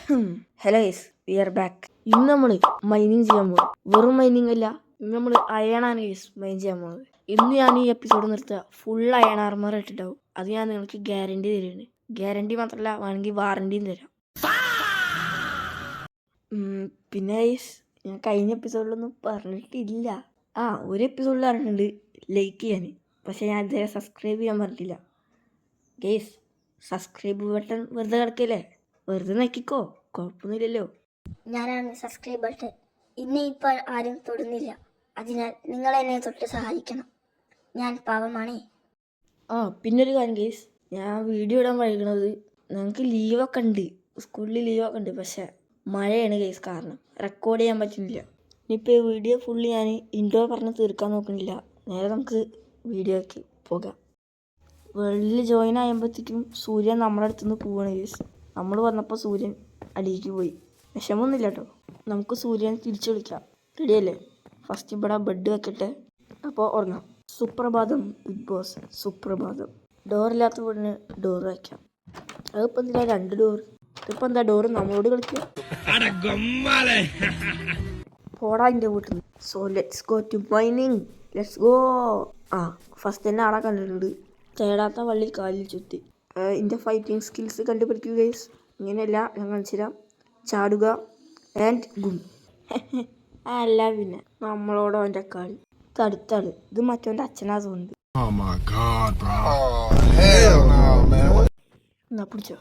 Hello guys, we are back. ഇന്ന് നമ്മൾ mining ചെയ്യാൻ പോകും. വെറും മൈനിങ് അല്ല, ഇന്ന് നമ്മൾ അയണാണ് ഗൈസ് മൈൻ ചെയ്യാൻ പോകുന്നത്. ഇന്ന് ഞാൻ ഈ എപ്പിസോഡ് നിർത്തുക ഫുൾ അയൺ ആർമർ ഇട്ടിട്ടാവും. അത് ഞാൻ നിങ്ങൾക്ക് ഗ്യാരണ്ടി തരുന്നുണ്ട്. ഗ്യാരണ്ടി മാത്രമല്ല, വേണമെങ്കിൽ വാറണ്ടിയും തരാം. പിന്നെ ഗൈസ്, ഞാൻ കഴിഞ്ഞ എപ്പിസോഡിലൊന്നും പറഞ്ഞിട്ടില്ല. ഒരു എപ്പിസോഡിൽ പറഞ്ഞിട്ടുണ്ട് ലൈക്ക് ചെയ്യാൻ, പക്ഷെ ഞാൻ ഇതുവരെ സബ്സ്ക്രൈബ് ചെയ്യാൻ പറഞ്ഞിട്ടില്ല. ഗൈസ്, സബ്സ്ക്രൈബ് ബട്ടൺ വെറുതെ കിടക്കല്ലേ, വെറുതെ നോക്കിക്കോ, കുഴപ്പമൊന്നുമില്ലല്ലോ. ഞാനാണ് സബ്സ്ക്രൈബ് ബട്ടൺ. ഇപ്പോൾ ആരും തൊടുന്നില്ല. അതിനാൽ നിങ്ങൾ എന്നെ തൊട്ട് സഹായിക്കണം. ഞാൻ പാവമാണേ. പിന്നൊരു കാര്യം ഗൈസ്, ഞാൻ വീഡിയോ ഇടാൻ വൈകുന്നത് ഞങ്ങൾക്ക് ലീവൊക്കെ ഉണ്ട്, സ്കൂളിൽ ലീവൊക്കെ ഉണ്ട്. പക്ഷെ മഴയാണ് ഗൈസ്, കാരണം റെക്കോർഡ് ചെയ്യാൻ പറ്റുന്നില്ല. ഇനിയിപ്പോൾ വീഡിയോ ഫുള്ള് ഞാൻ ഇൻട്രോ പറഞ്ഞ് തീർക്കാൻ നോക്കുന്നില്ല. നേരെ നമുക്ക് വീഡിയോയ്ക്ക് പോകാം. വേൾഡിൽ ജോയിൻ ആകുമ്പോഴത്തേക്കും സൂര്യൻ നമ്മുടെ അടുത്തുനിന്ന് പോവാണ് ഗൈസ്. നമ്മൾ വന്നപ്പോൾ സൂര്യൻ അടിയിലേക്ക് പോയി. വിഷമമൊന്നുമില്ല കേട്ടോ, നമുക്ക് സൂര്യനെ തിരിച്ചു വിളിക്കാം. റെഡിയല്ലേ? ഫസ്റ്റ് ഇവിടെ ബെഡ് വെക്കട്ടെ, അപ്പോൾ ഉറങ്ങാം. സുപ്രഭാതം ബിഗ് ബോസ്, സുപ്രഭാതം. ഡോറില്ലാത്ത വീടിന് ഡോർ വയ്ക്കാം. അതിപ്പോൾ എന്തിനാ 2 ഡോർ? ഇതിപ്പോൾ എന്താ ഡോറ് നമ്മളോട് കളിക്കുക? പോടാ എൻ്റെ വീട്ടിൽ നിന്ന്. So let's go to mining, let's go. First തന്നെ ആളെ കണ്ടിട്ടുണ്ട്. തേടാത്ത വള്ളി കാലിൽ ചുറ്റി. എൻ്റെ ഫൈറ്റിംഗ് സ്കിൽസ് കണ്ടുപിടിക്കുക ഗൈസ്. ഇങ്ങനെയല്ല, ഞാൻ കാണിച്ചുതരാം. ചാടുക ആൻഡ് ഗും. അല്ല പിന്നെ നമ്മളോടോ എൻ്റെ കളി. തടുത്താണ് ഇത്, മറ്റവൻ്റെ അച്ഛനാ തോന്നുന്നത്. എന്നാ പിടിച്ചോ.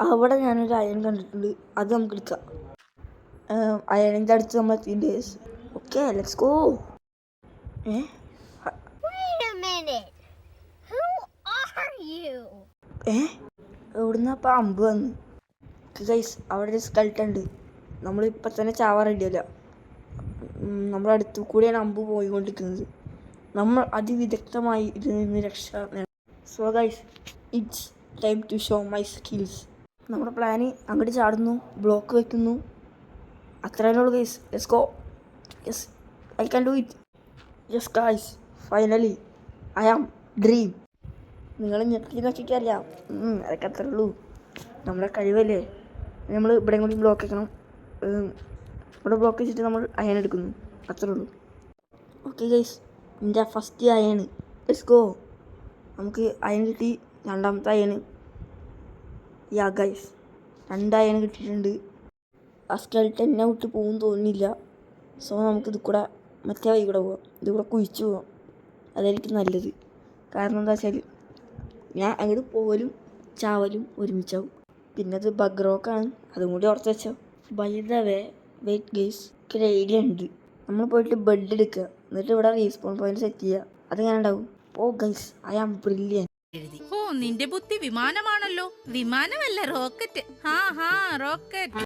അവിടെ ഞാനൊരു അയൺ കണ്ടിട്ടുണ്ട്, അത് നമുക്ക് എടുക്കാം. അയണിൻ്റെ അടുത്ത് നമ്മൾ എത്തിയിട്ടുണ്ട് ഗൈസ്. Okay, let's go. എവിടുന്നപ്പോൾ അമ്പ് വന്ന് ഗൈസ്? അവിടെ ഒരു സ്കെൽട്ടൺ ഉണ്ട്. നമ്മളിപ്പോൾ തന്നെ ചാവാൻ റെഡിയല്ല. നമ്മുടെ അടുത്ത് കൂടെയാണ് അമ്പ് പോയിക്കൊണ്ടിരിക്കുന്നത്. നമ്മൾ അതിവിദഗ്ധമായി ഇതിൽ നിന്ന് രക്ഷ നേടണം. So guys, it's time to show my skills. നമ്മുടെ പ്ലാന് അങ്ങോട്ട് ചാടുന്നു, ബ്ലോക്ക് വയ്ക്കുന്നു, അത്രേനേ ഉള്ളൂ guys. Let's go. Yes, I can do it. Yes guys, finally I am dream. നിങ്ങൾ ഞെട്ടി നോക്കിക്കറിയാം. അതൊക്കെ അത്രേ ഉള്ളൂ, നമ്മുടെ കഴിവല്ലേ. നമ്മൾ ഇവിടെ കൂടി ബ്ലോക്ക് വയ്ക്കണം. ഇവിടെ ബ്ലോക്ക് വെച്ചിട്ട് നമ്മൾ അയൺ എടുക്കുന്നു, അത്രേ ഉള്ളൂ. ഓക്കെ ഗൈസ്, എൻ്റെ ഫസ്റ്റ് അയണ്. Let's go. നമുക്ക് അയൺ കിട്ടി. രണ്ടാമത്തെ അയണ്. ഗൈസ്, 2 അയൺ കിട്ടിയിട്ടുണ്ട്. ആ സ്കെൽട്ടൻ എന്നെ വിട്ട് പോകും തോന്നുന്നില്ല. സോ നമുക്ക് ഇത് കൂടെ മറ്റേ വഴി കൂടെ പോവാം. ഇത് കൂടെ കുഴിച്ച് പോവാം, അതായിരിക്കും നല്ലത്. കാരണം എന്താ വെച്ചാൽ ഞാൻ അങ്ങോട്ട് പോവലും ചാവലും ഒരുമിച്ചാവും. പിന്നെ അത് ബഗ് റോക്കാണ്, അതും കൂടി ഓർത്ത് വെച്ചോ. By the way, wait guys, ഒരു ഐഡിയ ഉണ്ട്. നമ്മൾ പോയിട്ട് ബെഡ് എടുക്കുക, എന്നിട്ട് ഇവിടെ റീസ്പോൺ പോയിന്റ് സെറ്റ് ചെയ്യുക. അതെങ്ങനെ ഉണ്ടാവും? ഓ ഗൈസ്, ഐ ആം ബ്രില്യൻ. നിന്റെ ബുദ്ധി വിമാനമാണല്ലോ. വിമാനമല്ല, റോക്കറ്റ്. റോക്കറ്റ്.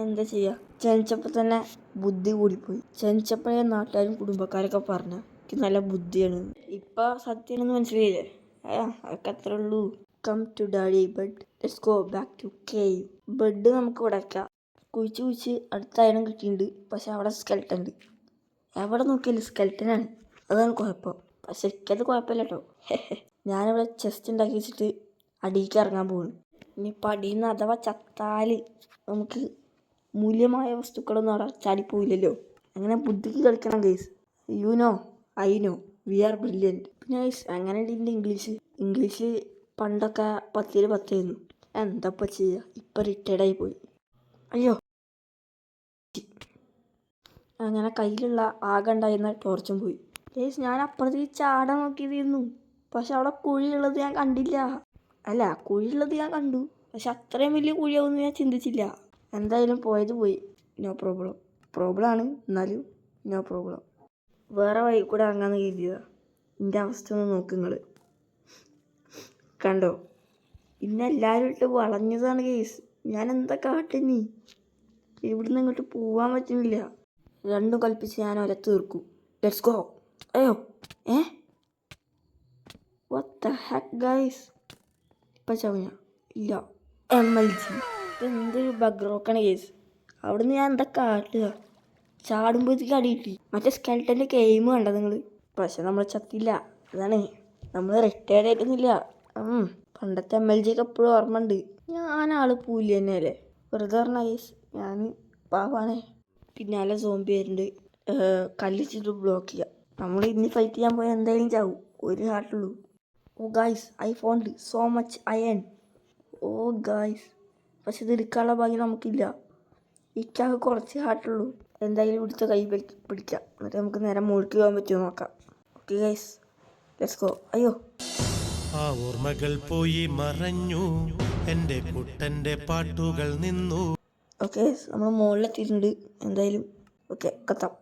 എന്താ ചെയ്യുക, ജനിച്ചപ്പോൾ തന്നെ ബുദ്ധി കൂടിപ്പോയി. ജനിച്ചപ്പോഴേ നാട്ടുകാരും കുടുംബക്കാരൊക്കെ പറഞ്ഞ എനിക്ക് നല്ല ബുദ്ധിയാണ്. ഇപ്പം സത്യമാണെന്ന് മനസ്സിലായില്ലേ? അതൊക്കെ അത്രേ ഉള്ളൂ. Come to daddy bed, let's go back to cave. Bed നമുക്ക് ഇവിടെ വയ്ക്കാം. കുഴിച്ച് അടുത്ത അയണം കിട്ടിയിട്ടുണ്ട്. പക്ഷെ അവിടെ സ്കെൽട്ടൺ ഉണ്ട്. എവിടെ നോക്കിയാലും സ്കെൽട്ടനാണ്, അതാണ് കുഴപ്പം. പക്ഷെ എനിക്കത് കുഴപ്പമില്ല കേട്ടോ. ഞാനിവിടെ ചെസ്റ്റ് ഉണ്ടാക്കി വെച്ചിട്ട് അടിയിലേക്ക് ഇറങ്ങാൻ പോകുന്നു. ഇനിയിപ്പോൾ അടിയിൽ നിന്ന് അഥവാ ചത്താൽ നമുക്ക് മൂല്യമായ വസ്തുക്കളൊന്നും അവിടെ ചാടിപ്പോയില്ലല്ലോ. അങ്ങനെ ബുദ്ധിക്ക് കളിക്കണം guys. You know, I know, we are brilliant. പിന്നെ ഗൈസ്, അങ്ങനെ ഉണ്ട് ഇംഗ്ലീഷ് പണ്ടൊക്കെ 10-ൽ 10 ആയിരുന്നു. എന്താപ്പോൾ ചെയ്യുക, ഇപ്പം റിട്ടയർഡായി പോയി. അയ്യോ, അങ്ങനെ കയ്യിലുള്ള ആകെ ഉണ്ടായിരുന്ന ടോർച്ചും പോയി. ഗൈസ്, ഞാൻ അപ്പുറത്തേക്ക് ചാടാൻ നോക്കിയതായിരുന്നു, പക്ഷെ അവിടെ കുഴിയുള്ളത് ഞാൻ കണ്ടില്ല. അല്ല, കുഴിയുള്ളത് ഞാൻ കണ്ടു, പക്ഷെ അത്രയും വലിയ കുഴിയാവുമെന്ന് ഞാൻ ചിന്തിച്ചില്ല. എന്തായാലും പോയത് പോയി, നോ പ്രോബ്ലം. പ്രോബ്ലമാണ്, എന്നാലും നോ പ്രോബ്ലം. വേറെ വഴി കൂടെ ഇറങ്ങാമെന്ന് കരുതിയതാ. എൻ്റെ അവസ്ഥ ഒന്ന് നോക്കുങ്ങൾ, കണ്ടോ? ഇന്ന് എല്ലാവരും ഇട്ട് വളഞ്ഞതാണ് ഗൈസ്. ഞാൻ എന്താ കാട്ടുന്നീ? ഇവിടുന്ന് ഇങ്ങോട്ട് പോവാൻ പറ്റുന്നില്ല. രണ്ടും കൽപ്പിച്ച് ഞാൻ ഒര തീർക്കും. Let's go. അയ്യോ, വാട്ട് ദ ഹെക്ക് ഗൈസ്? ഇപ്പം ചവിഞ്ഞ ഇല്ല. MLG, എന്തൊരു ബഗ് റോക്കാണ് ഗൈസ്. അവിടുന്ന് ഞാൻ എന്താ കാട്ടുക? ചാടുമ്പോഴത്തേക്ക് അടി കിട്ടി. മറ്റേ സ്കെൽട്ടൻ്റെ ഗെയിം കണ്ടോ നിങ്ങൾ? പക്ഷെ നമ്മൾ ചത്തില്ല, അതാണ്. നമ്മൾ റിട്ടയർഡ് ആയിട്ടൊന്നുമില്ല. പണ്ടത്തെ MLG ഒക്കെ എപ്പോഴും ഓർമ്മ ഉണ്ട്. ഞാൻ ആള് പൂലി തന്നെയല്ലേ, വെറുതെ പറഞ്ഞ ഗൈസ്. ഞാൻ പാവാണേ. പിന്നാലെ സോംബി വരുന്നുണ്ട്, കല്ലിച്ചിട്ട് ബ്ലോക്ക് ചെയ്യുക. നമ്മൾ ഇനി ഫൈറ്റ് ചെയ്യാൻ പോയാൽ എന്തായാലും ചാവും, ഒരു ഹാർട്ടുള്ളൂ. Oh guys, I found so much iron. Oh guys, പക്ഷെ ഇത് എടുക്കാനുള്ള ഭാഗ്യം നമുക്കില്ല. ഇക്കാകെ കുറച്ച് ഹാർട്ടുള്ളൂ. എന്തായാലും ഇവിടുത്തെ കൈ പിടിക്കാം, എന്നിട്ട് നമുക്ക് നേരെ മുകളിലേക്ക് പോകാൻ പറ്റുമോ നോക്കാം. Okay guys, let's go. അയ്യോ, ആ ഓർമ്മകൾ പോയി മറഞ്ഞു, എൻ്റെ കുട്ടൻ്റെ പാട്ടുകൾ നിന്നു. ഓക്കെ നമ്മൾ മുകളിലെത്തിയിട്ടുണ്ട് എന്തായാലും. ഓക്കെ, കത്താം.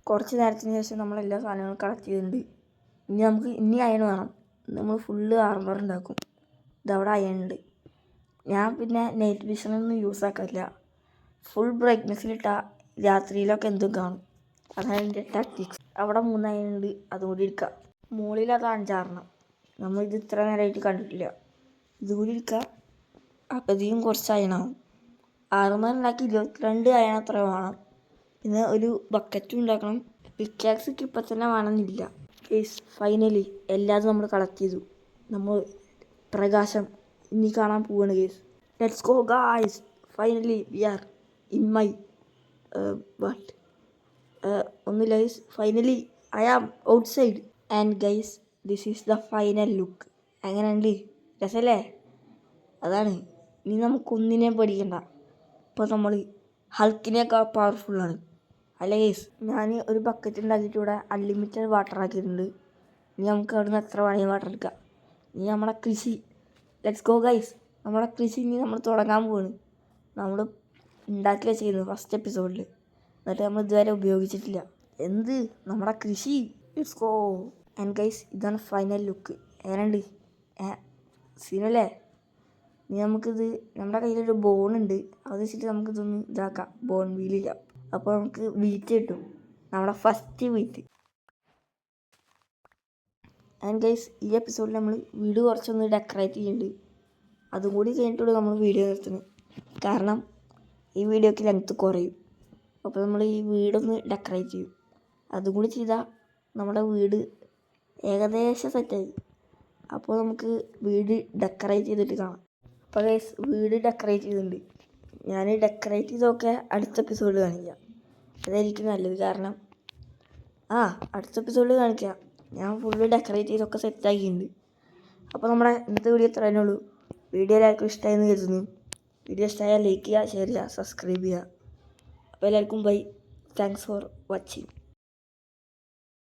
കുറച്ച് നേരത്തിന് ശേഷം നമ്മളെല്ലാ സാധനങ്ങളും കളക്ട് ചെയ്തിട്ടുണ്ട്. ഇനി അയൺ വേണം. നമ്മൾ ഫുള്ള് ആർമർ ഉണ്ടാക്കും. ഇതവിടെ അയൺ ഉണ്ട്. ഞാൻ പിന്നെ നൈറ്റ് വിഷനൊന്നും യൂസ് ആക്കാറില്ല. ഫുൾ ബ്രൈറ്റ്നെസ്സിലിട്ടാൽ രാത്രിയിലൊക്കെ എന്തും കാണും. അതാണ് എൻ്റെ ടാക്ടിക്സ്. അവിടെ 3 അയൺ ഉണ്ട്, അതും കൂടി എടുക്കുക. മുകളിൽ അത് 5-6 നമ്മളിത് ഇത്ര നേരമായിട്ട് കണ്ടിട്ടില്ല. ഇതുകൂടി എടുക്കുക, അപ്പതിയും കുറച്ച് അയണാവും. ആർമർ ഉണ്ടാക്കി 22 അയൺ അത്ര വേണം. പിന്നെ ഒരു ബക്കറ്റും ഉണ്ടാക്കണം. പിക്കാക്സ് ഇപ്പം തന്നെ വേണമെന്നില്ല. കേസ് ഫൈനലി എല്ലാതും നമ്മൾ കളക്ട് ചെയ്തു. നമ്മൾ പ്രകാശം ഇനി കാണാൻ പോവാണ് കേസ്. Let's go guys, finally we are in my what ഒന്നുമില്ല guys. Finally I am outside and guys this is the final look. എങ്ങനെയുണ്ട്, രസമല്ലേ? അതാണ്, ഇനി നമുക്കൊന്നിനെയും പേടിക്കണ്ട. ഇപ്പോൾ നമ്മൾ ഹൾക്കിനേക്കാൾ പവർഫുള്ളാണ് അല്ലേ ഗൈസ്? ഞാൻ ഒരു ബക്കറ്റ് ഉണ്ടാക്കിയിട്ട് ഇവിടെ അൺലിമിറ്റഡ് വാട്ടർ ആക്കിയിട്ടുണ്ട്. ഇനി നമുക്ക് അവിടെ നിന്ന് എത്ര വേണമെങ്കിൽ വാട്ടർ എടുക്കാം. ഇനി നമ്മുടെ കൃഷി, ലെറ്റ്സ് ഗോ ഗൈസ്. നമ്മുടെ കൃഷി ഇനി നമ്മൾ തുടങ്ങാൻ പോവാണ്. നമ്മൾ ഉണ്ടാക്കി വെച്ചിരുന്നു ഫസ്റ്റ് എപ്പിസോഡിൽ, എന്നിട്ട് നമ്മൾ ഇതുവരെ ഉപയോഗിച്ചിട്ടില്ല. എന്ത് നമ്മുടെ കൃഷി, ലെറ്റ്സ് ഗോ. ആൻഡ് ഗൈസ്, ഇതാണ് ഫൈനൽ ലുക്ക്. എങ്ങനെയുണ്ട്? സീനല്ലേ? ഇനി നമുക്കിത്, നമ്മുടെ കയ്യിലൊരു ബോണുണ്ട്, അത് വെച്ചിട്ട് നമുക്കിതൊന്ന് ഇതാക്കാം, ബോൺ വീൽ ചെയ്യാം. അപ്പോൾ നമുക്ക് വീറ്റ് കിട്ടും, നമ്മുടെ ഫസ്റ്റ് വീറ്റ്. ആൻഡ് ഗൈസ്, ഈ എപ്പിസോഡിൽ നമ്മൾ വീട് കുറച്ചൊന്ന് ഡെക്കറേറ്റ് ചെയ്യുന്നുണ്ട്. അതും കൂടി കഴിഞ്ഞിട്ടുള്ളൂ നമ്മൾ വീഡിയോ നിർത്തുന്നത്. കാരണം ഈ വീഡിയോക്ക് ലെങ്ത്ത് കുറയും. അപ്പോൾ നമ്മൾ ഈ വീടൊന്ന് ഡെക്കറേറ്റ് ചെയ്യും. അതും കൂടി ചെയ്താൽ നമ്മുടെ വീട് ഏകദേശം സെറ്റായി. അപ്പോൾ നമുക്ക് വീട് ഡെക്കറേറ്റ് ചെയ്തിട്ട് കാണാം. അപ്പോൾ ഗൈസ്, വീട് ഡെക്കറേറ്റ് ചെയ്തിട്ടുണ്ട്. ഞാൻ ഡെക്കറേറ്റ് ചെയ്തൊക്കെ അടുത്ത എപ്പിസോഡിൽ കാണിക്കാം. അതായിരിക്കും നല്ലത്. കാരണം അടുത്ത എപ്പിസോഡിൽ കാണിക്കാം. ഞാൻ ഫുള്ള് ഡെക്കറേറ്റ് ചെയ്തൊക്കെ സെറ്റാക്കിയിട്ടുണ്ട്. അപ്പോൾ നമ്മുടെ ഇന്നത്തെ വീഡിയോ ഇത്ര തന്നെ ഉള്ളൂ. വീഡിയോ എല്ലാവർക്കും ഇഷ്ടമായെന്ന് കരുതുന്നു. വീഡിയോ ഇഷ്ടമായാൽ ലൈക്ക് ചെയ്യുക, ഷെയർ ചെയ്യുക, സബ്സ്ക്രൈബ് ചെയ്യുക. അപ്പോൾ എല്ലാവർക്കും ബൈ. Thanks for watching.